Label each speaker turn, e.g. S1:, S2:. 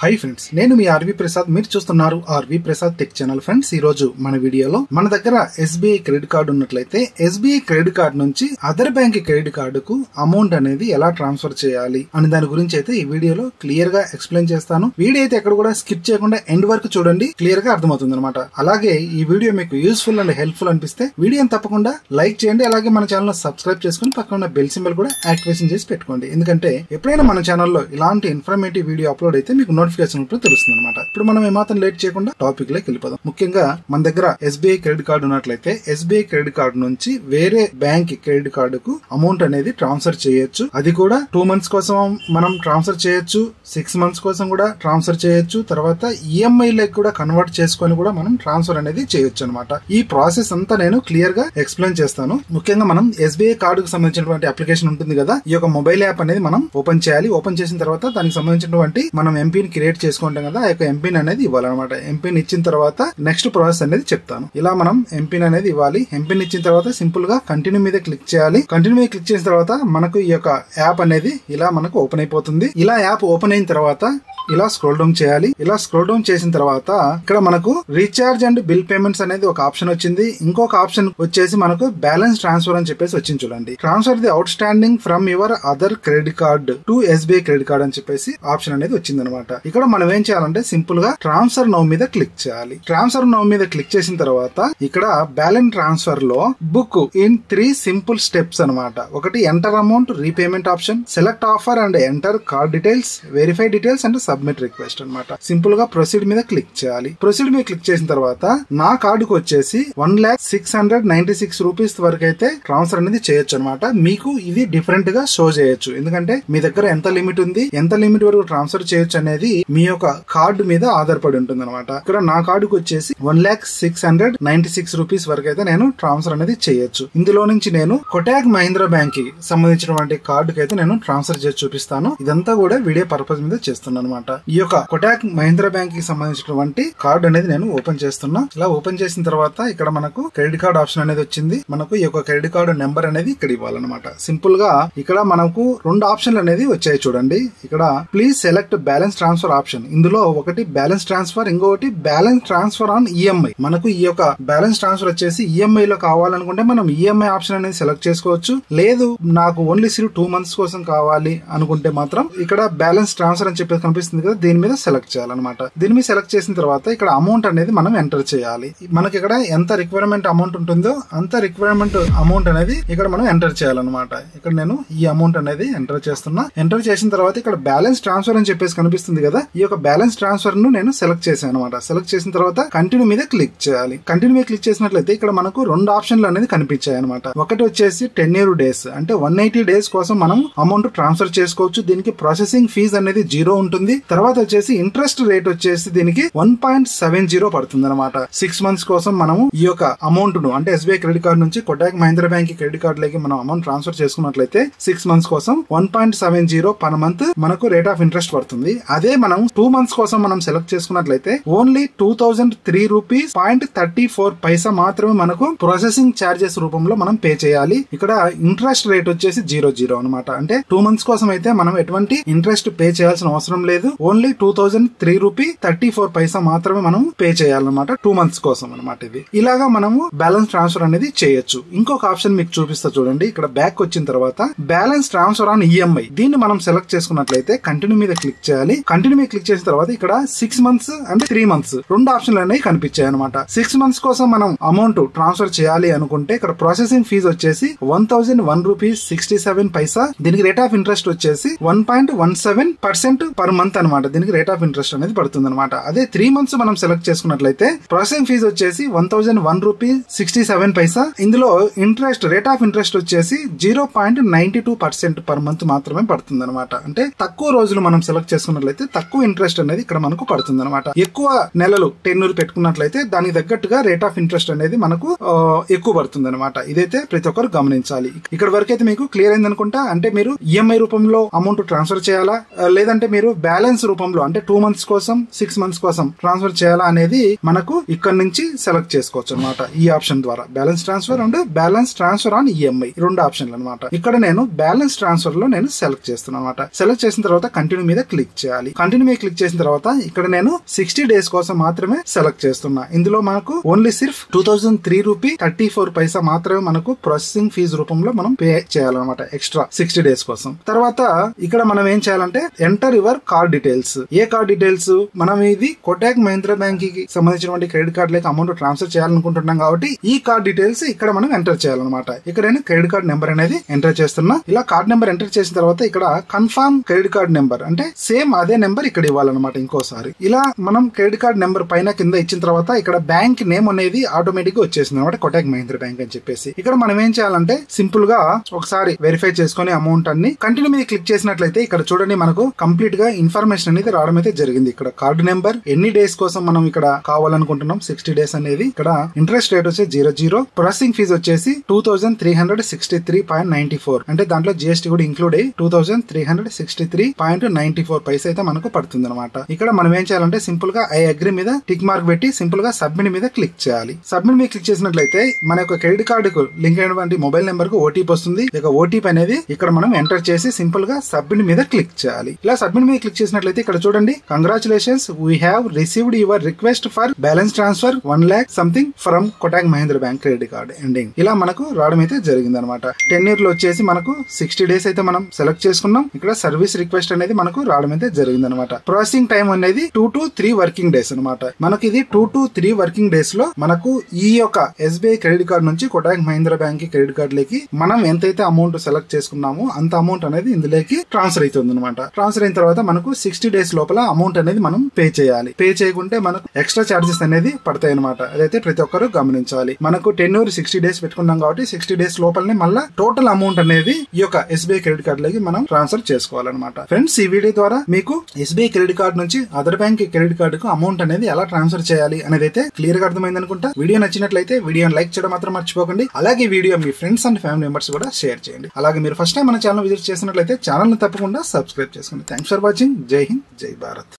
S1: Hi friends, నేను మీ RV Prasad. మీరు చూస్తున్నారు RV Prasad tech channel. Friends, ఈ రోజు మన వీడియోలో మన దగ్గర ఎస్బీఐ క్రెడిట్ కార్డు ఉన్నట్లయితే ఎస్బీఐ క్రెడిట్ కార్డు నుంచి అదర్ బ్యాంక్ క్రెడిట్ కార్డుకు అమౌంట్ అనేది ఎలా ట్రాన్స్ఫర్ చేయాలి అని దాని గురించి అయితే ఈ వీడియోలో క్లియర్ గా ఎక్స్ప్లెయిన్ చేస్తాను. వీడియో అయితే ఎక్కడ కూడా స్కిప్ చేయకుండా ఎండ్ వరకు చూడండి, క్లియర్ గా అర్థమవుతుంది అనమాట. అలాగే ఈ వీడియో మీకు యూస్ఫుల్ అండ్ హెల్ప్ఫుల్ అనిపిస్తే వీడియోని తప్పకుండా లైక్ చేయండి. అలాగే మన ఛానల్ సబ్స్క్రైబ్ చేసుకుని పక్కన ఉన్న బెల్ సింబల్ కూడా యాక్టివేషన్ చేసి పెట్టుకోండి. ఎందుకంటే ఎప్పుడైనా మన ఛానల్లో ఇలాంటి ఇన్ఫర్మేటివ్ వీడియో అప్లోడ్ అయితే మీకు నోటిఫికేషన్ తెలుస్తుంది అనమాట. ఇప్పుడు మనం ఏమాత్రం లేట్ చేయకుండా టాపిక్ లోకి వెళ్ళిపోదాం. ముఖ్యంగా మన దగ్గర ఎస్బీఐ క్రెడిట్ కార్డు ఉన్నట్లయితే ఎస్బీఐ క్రెడిట్ కార్డు నుంచి వేరే బ్యాంక్ క్రెడిట్ కార్డుకు అమౌంట్ అనేది ట్రాన్స్ఫర్ చేయొచ్చు. అది కూడా 2 months కోసం మనం ట్రాన్స్ఫర్ చేయొచ్చు, 6 months కోసం కూడా ట్రాన్స్ఫర్ చేయొచ్చు. తర్వాత ఈఎంఐ లకి కూడా కన్వర్ట్ చేసుకొని కూడా మనం ట్రాన్స్ఫర్ అనేది చేయొచ్చు అనమాట. ఈ ప్రాసెస్ అంతా నేను క్లియర్ గా ఎక్స్ప్లెయిన్ చేస్తాను. ముఖ్యంగా మనం ఎస్బీఐ కార్డుకు సంబంధించినటువంటి అప్లికేషన్ ఉంటుంది కదా, ఈ యొక్క మొబైల్ యాప్ అనేది మనం ఓపెన్ చేయాలి. ఓపెన్ చేసిన తర్వాత దానికి సంబంధించినటువంటి మనం ఎంపీని క్రియేట్ చేసుకుంటాం కదా, ఆ యొక్క ఎంపిన్ అనేది ఇవ్వాలన్నమాట. ఎంపిన్ ఇచ్చిన తర్వాత నెక్స్ట్ ప్రాసెస్ అనేది చెప్తాను. ఇలా మనం ఎంపిన్ అనేది ఇవ్వాలి. ఎంపిన్ ఇచ్చిన తర్వాత సింపుల్ గా కంటిన్యూ మీద క్లిక్ చేయాలి. కంటిన్యూ మీద క్లిక్ చేసిన తర్వాత మనకు ఈ యొక్క యాప్ అనేది ఇలా మనకు ఓపెన్ అయిపోతుంది. ఇలా యాప్ ఓపెన్ అయిన తర్వాత ఇలా స్క్రోల్ డౌన్ చేయాలి. ఇలా స్క్రోల్ డౌన్ చేసిన తర్వాత ఇక్కడ మనకు రీఛార్జ్ అండ్ బిల్ పేమెంట్స్ అనేది ఒక ఆప్షన్ వచ్చింది. ఇంకొక ఆప్షన్ వచ్చేసి మనకు బ్యాలెన్స్ ట్రాన్స్ఫర్ అని చెప్పేసి వచ్చింది చూడండి. Transfer the out standing from your other credit card to SBI credit card అని చెప్పేసి ఆప్షన్ అనేది వచ్చింది అనమాట. ఇక్కడ మనం ఏం చేయాలంటే సింపుల్ గా ట్రాన్స్ఫర్ నౌ మీద క్లిక్ చేయాలి. ట్రాన్స్ఫర్ నౌ మీద క్లిక్ చేసిన తర్వాత ఇక్కడ బ్యాలెన్స్ ట్రాన్స్ఫర్ లో బుక్ ఇన్ 3 సింపుల్ స్టెప్స్ అనమాట. ఒకటి enter amount, repayment option, select offer and enter card details, verify details and submit request అనమాట. సింపుల్ గా ప్రొసీడ్ మీద క్లిక్ చేయాలి. ప్రొసీడ్ మీద క్లిక్ చేసిన తర్వాత నా కార్డుకు వచ్చేసి 1,696 రూపీస్ వరకు అయితే ట్రాన్స్ఫర్ అనేది చేయొచ్చు అనమాట. మీకు ఇది డిఫరెంట్ గా షో చేయొచ్చు. ఎందుకంటే మీ దగ్గర ఎంత లిమిట్ ఉంది, ఎంత లిమిట్ వరకు ట్రాన్స్ఫర్ చేయొచ్చు అనేది మీ యొక్క కార్డు మీద ఆధారపడి ఉంటుంది అనమాట. ఇక్కడ నా కార్డుకు వచ్చేసి 1,696 రూపీస్ వరకు అయితే నేను ట్రాన్స్ఫర్ అనేది చేయొచ్చు. ఇందులో నుంచి నేను కొటాక్ మహీంద్రా బ్యాంక్ కి సంబంధించినటువంటి కార్డుకి అయితే నేను ట్రాన్స్ఫర్ చేసి చూపిస్తాను. ఇదంతా కూడా వీడియో పర్పస్ మీద చేస్తున్నాను అనమాట. ఈ యొక్క కొటాక్ మహీంద్రా బ్యాంక్ కి సంబంధించినటువంటి కార్డు అనేది నేను ఓపెన్ చేస్తున్నా. ఇలా ఓపెన్ చేసిన తర్వాత ఇక్కడ మనకు క్రెడిట్ కార్డ్ ఆప్షన్ అనేది వచ్చింది. మనకు ఈ యొక్క క్రెడిట్ కార్డు నెంబర్ అనేది ఇక్కడ ఇవ్వాలన్నమాట. సింపుల్ గా ఇక్కడ మనకు 2 ఆప్షన్లు అనేది వచ్చాయి చూడండి. ఇక్కడ please select balance transfer option. ఇందులో ఒకటి బ్యాలెన్స్ ట్రాన్స్ఫర్, ఇంకొకటి బ్యాలెన్స్ ట్రాన్స్ఫర్ ఆన్ ఈఎంఐ. మనకు ఈ యొక్క బ్యాలెన్స్ ట్రాన్స్ఫర్ వచ్చేసి ఈఎంఐ లో కావాలనుకుంటే మనం ఈఎంఐ ఆప్షన్ అనేది సెలెక్ట్ చేసుకోవచ్చు. లేదు నాకు ఓన్లీ 2 months కోసం కావాలి అనుకుంటే మాత్రం ఇక్కడ బ్యాలెన్స్ ట్రాన్స్ఫర్ అని చెప్పేసి కనిపిస్తుంది కదా, దీని మీద సెలెక్ట్ చేయాలన్నమాట. దీని మీద సెలెక్ట్ చేసిన తర్వాత ఇక్కడ అమౌంట్ అనేది మనం ఎంటర్ చేయాలి. మనకి ఇక్కడ ఎంత రిక్వైర్మెంట్ అమౌంట్ ఉంటుందో అంత రిక్వైర్మెంట్ అమౌంట్ అనేది ఇక్కడ మనం ఎంటర్ చేయాలన్నమాట. ఇక్కడ నేను ఈ అమౌంట్ అనేది ఎంటర్ చేస్తున్నా. ఎంటర్ చేసిన తర్వాత ఇక్కడ బ్యాలెన్స్ ట్రాన్స్ఫర్ అని చెప్పేసి కనిపిస్తుంది కదా, ఈ యొక్క బ్యాలెన్స్ ట్రాన్స్ఫర్ ను నేను సెలెక్ట్ చేశాను అనమాట. సెలెక్ట్ చేసిన తర్వాత కంటిన్యూ మీద క్లిక్ చేయాలి. కంటిన్యూ మీద క్లిక్ చేసినట్లయితే ఇక్కడ మనకు 2 ఆప్షన్లు అనేది కనిపించాయి అనమాట. ఒకటి వచ్చేసి 10 days అంటే 180 days కోసం మనం అమౌంట్ ట్రాన్స్ఫర్ చేసుకోవచ్చు. దీనికి ప్రాసెసింగ్ ఫీజ్ అనేది 0 ఉంటుంది. తర్వాత వచ్చేసి ఇంట్రెస్ట్ రేట్ వచ్చేసి దీనికి 1.70 పడుతుంది అనమాట. 6 months కోసం మనము ఈ యొక్క అమౌంట్ ను అంటే ఎస్బీఐ క్రెడిట్ కార్డు నుంచి Kotak Mahindra bank credit card లకి మనం అమౌంట్ ట్రాన్స్ఫర్ చేసుకున్నట్లయితే 6 months కోసం 1.70 పర్ మంత్ మనకు రేట్ ఆఫ్ ఇంట్రెస్ట్ పడుతుంది. అదే మనం 2 months కోసం మనం సెలెక్ట్ చేసుకున్నట్లయితే ఓన్లీ 2003 రూపీస్ 0.34 మాత్రమే మనకు ప్రాసెసింగ్ చార్జెస్ రూపంలో మనం పే చేయాలి. ఇక్కడ ఇంట్రెస్ట్ రేట్ వచ్చేసి 0 అనమాట. అంటే 2 months కోసం అయితే మనం ఎటువంటి ఇంట్రెస్ట్ పే చేయాల్సిన అవసరం లేదు. ఓన్లీ 2003 రూపీ 34 మాత్రమే మనం పే చేయాలన్నమాట 2 months కోసం అనమాట. ఇది ఇలాగా మనము బ్యాలెన్స్ ట్రాన్స్ఫర్ అనేది చేయొచ్చు. ఇంకొక ఆప్షన్ మీకు చూపిస్తా చూడండి. ఇక్కడ బ్యాక్ వచ్చిన తర్వాత బ్యాలెన్స్ ట్రాన్స్ఫర్ ఆన్ ఈఎంఐ దీన్ని మనం సెలెక్ట్ చేసుకున్నట్లయితే కంటిన్యూ మీద క్లిక్ చేయాలి. కంటిన్యూ మీద క్లిక్ చేసిన తర్వాత ఇక్కడ 6 months అండ్ 3 months 2 ఆప్షన్లు అనేవి కనిపించాయి అనమాట. 6 months కోసం మనం అమౌంట్ ట్రాన్స్ఫర్ చేయాలి అనుకుంటే ఇక్కడ ప్రాసెసింగ్ ఫీజ్ వచ్చేసి 1,001 రూపీస్ 67 పైసా. దీనికి రేట్ ఆఫ్ ఇంట్రెస్ట్ వచ్చేసి 1.17% పర్ మంత్ అనమాట. దీనికి రేట్ ఆఫ్ ఇంట్రెస్ట్ అనేది పడుతుంది అనమాట. అదే 3 months మనం సెలెక్ట్ చేసుకున్నట్లయితే ప్రాసెసింగ్ ఫీజ్ వచ్చేసి 1,001 రూపీస్ 67 పైసా. ఇందులో ఇంట్రెస్ట్ రేట్ ఆఫ్ ఇంట్రెస్ట్ వచ్చేసి 0.92% పర్ మంత్ మాత్రమే పడుతుంది అనమాట. అంటే తక్కువ రోజులు మనం సెలెక్ట్ చేసుకున్నట్లయితే తక్కువ ఇంట్రెస్ట్ అనేది ఇక్కడ మనకు పడుతుంది అనమాట. ఎక్కువ నెలలు 10 పెట్టుకున్నట్లయితే దానికి తగ్గట్టుగా రేట్ ఆఫ్ ఇంట్రెస్ట్ అనేది మనకు ఎక్కువ పడుతుంది అనమాట. ఇదైతే ప్రతి ఒక్కరు గమనించాలి. ఇక్కడ వరకు అయితే మీకు క్లియర్ అయింది అనుకుంటా. అంటే మీరు ఈఎంఐ రూపంలో అమౌంట్ ట్రాన్స్ఫర్ చేయాలా, లేదంటే మీరు బ్యాలెన్స్ బ్యాలెన్స్ రూపంలో అంటే 2 months కోసం 6 months కోసం ట్రాన్స్ఫర్ చేయాలా అనేది మనకు ఇక్కడ నుంచి సెలెక్ట్ చేసుకోవచ్చు అనమాట. ఈ ఆప్షన్ ద్వారా balance transfer and balance transfer on EMI 2 ఆప్షన్లు అనమాట. ఇక్కడ నేను బ్యాలెన్స్ ట్రాన్స్ఫర్ లో నేను సెలెక్ట్ చేస్తున్నాను అనమాట. సెలెక్ట్ చేసిన తర్వాత కంటిన్యూ మీద క్లిక్ చేయాలి. కంటిన్యూ మీద క్లిక్ చేసిన తర్వాత ఇక్కడ నేను 60 days కోసం మాత్రమే సెలెక్ట్ చేస్తున్నా. ఇందులో మనకు ఓన్లీ సిర్ఫ్ 2003 రూపీ 34 పైసా మాత్రమే మనకు ప్రాసెసింగ్ ఫీజు రూపంలో మనం పే చేయాలన్నమాట ఎక్స్ట్రా 60 days కోసం. తర్వాత ఇక్కడ మనం ఏం చేయాలంటే enter your card details. A card details? మనం ఇది కోటక్ మహీంద్రా బ్యాంక్ కి సంబంధించినటువంటి క్రెడిట్ కార్డ్ లేక అమౌంట్ ట్రాన్స్ఫర్ చేయాలనుకుంటున్నాం కాబట్టి ఈ కార్డ్ డీటెయిల్స్ ఇక్కడ మనం ఎంటర్ చేయాలన్నమాట. ఇక్కడ నేను క్రెడిట్ కార్డ్ నెంబర్ అనేది ఎంటర్ చేస్తున్నా. ఇలా కార్డ్ నెంబర్ ఎంటర్ చేసిన తర్వాత ఇక్కడ కన్ఫర్మ్ క్రెడిట్ కార్డ్ నెంబర్ అంటే సేమ్ అదే నెంబర్ ఇక్కడ ఇవ్వాలన్నమాట ఇంకోసారి. ఇలా మనం క్రెడిట్ కార్డ్ నెంబర్ పైన కింద ఇచ్చిన తర్వాత ఇక్కడ బ్యాంక్ నేమ్ అనేది ఆటోమేటిక్ గా వచ్చేసింది అనమాట, కోటక్ మహీంద్రా బ్యాంక్ అని చెప్పేసి. ఇక్కడ మనం ఏం చేయాలంటే సింపుల్ గా ఒకసారి వెరిఫై చేసుకుని అమౌంట్ అన్ని కంటిన్యూ మీద క్లిక్ చేసినట్లయితే ఇక్కడ చూడండి మనకు కంప్లీట్ గా ఇన్ఫర్మేషన్ అనేది రావడం అయితే జరిగింది. ఇక్కడ కార్డు నెంబర్, ఎన్ని డేస్ కోసం మనం ఇక్కడ కావాలనుకుంటున్నాం 60 days అనేది, ఇక్కడ ఇంట్రెస్ట్ రేట్ వచ్చి 0.0, ప్రాసెసింగ్ ఫీజు వచ్చేసి 2363.94 అంటే దాంట్లో జిఎస్టీ కూడా ఇంక్లూడ్ అయ్యి 2363.94 పైసా అయితే మనకు పడుతుంది అనమాట. ఇక్కడ మనం ఏం చేయాలంటే సింపుల్ గా ఐ అగ్రీ మీద టిక్ మార్క్ పెట్టి సింపుల్ గా సబ్మిట్ మీద క్లిక్ చేయాలి. సబ్మిట్ మీద క్లిక్ చేసినట్లయితే మన యొక్క క్రెడిట్ కార్డు కు లింక్ అయినటువంటి మొబైల్ నెంబర్ కు ఓటీపీ వస్తుంది. ఇక ఓటీపీ అనేది ఇక్కడ మనం ఎంటర్ చేసి సింపుల్ గా సబ్మిట్ మీద క్లిక్ చేయాలి. ఇలా సబ్మిట్ మీద క్లిక్ చేసినట్లయితే ఇక్కడ చూడండి congratulations we have received your request for balance transfer 1 lakh something from Kotak Mahindra bank credit card ending. ఇలా మనకు రావడం అయితే జరిగింది అనమాట. 10 years లో వచ్చేసి మనకు 60 days అయితే మనం సెలెక్ట్ చేసుకున్నాం. ఇక్కడ సర్వీస్ రిక్వెస్ట్ అనేది మనకు రావడం అయితే జరిగింది అనమాట. ప్రాసెసింగ్ టైం అనేది 2 to 3 working days అనమాట. మనకి ఇది 2 to 3 working days లో మనకు ఈ యొక్క ఎస్బీఐ క్రెడిట్ కార్డ్ నుంచి Kotak Mahindra bank credit card లేకి మనం ఎంతైతే అమౌంట్ సెలెక్ట్ చేసుకున్నామో అంత అమౌంట్ అనేది ఇందులోకి ట్రాన్స్ఫర్ అవుతుంది అనమాట. ట్రాన్స్ఫర్ అయిన తర్వాత మనకు 60 days లోపల అమౌంట్ అనేది మనం పే చేయాలి. పే చేయకుంటే మనకు ఎక్స్ట్రా చార్జెస్ అనేది పడతాయి అనమాట. అదైతే ప్రతి ఒక్కరు గమనించాలి. మనకు 10 or 60 days పెట్టుకున్నాం కాబట్టి 60 days లోపలనే మళ్ళీ టోటల్ అమౌంట్ అనేది ఈ యొక్క ఎస్బీఐ క్రెడిట్ కార్డ్ లకి మనం ట్రాన్స్ఫర్ చేసుకోవాలన్నమాట. ఫ్రెండ్స్, ఈ వీడియో ద్వారా మీకు ఎస్బీఐ క్రెడిట్ కార్డ్ నుంచి అదర్ బ్యాంక్ క్రెడిట్ కార్డు కు అమౌంట్ అనేది ఎలా ట్రాన్స్ఫర్ చేయాలి అనేది అయితే క్లియర్ గా అర్థమైంది అనుకుంటా. వీడియో నచ్చినట్లయితే వీడియోని లైక్ చేయడం మాత్రం మర్చిపోకండి. అలాగే video me friends and family members కూడా షేర్ చేయండి. అలాగే మీరు ఫస్ట్ టైం మన ఛానల్ విజిట్ చేసినట్లయితే ఛానల్ ని తప్పకుండా సబ్స్క్రైబ్ చేసుకోండి. Thanks for watching. జై హింద్, జై భారత్.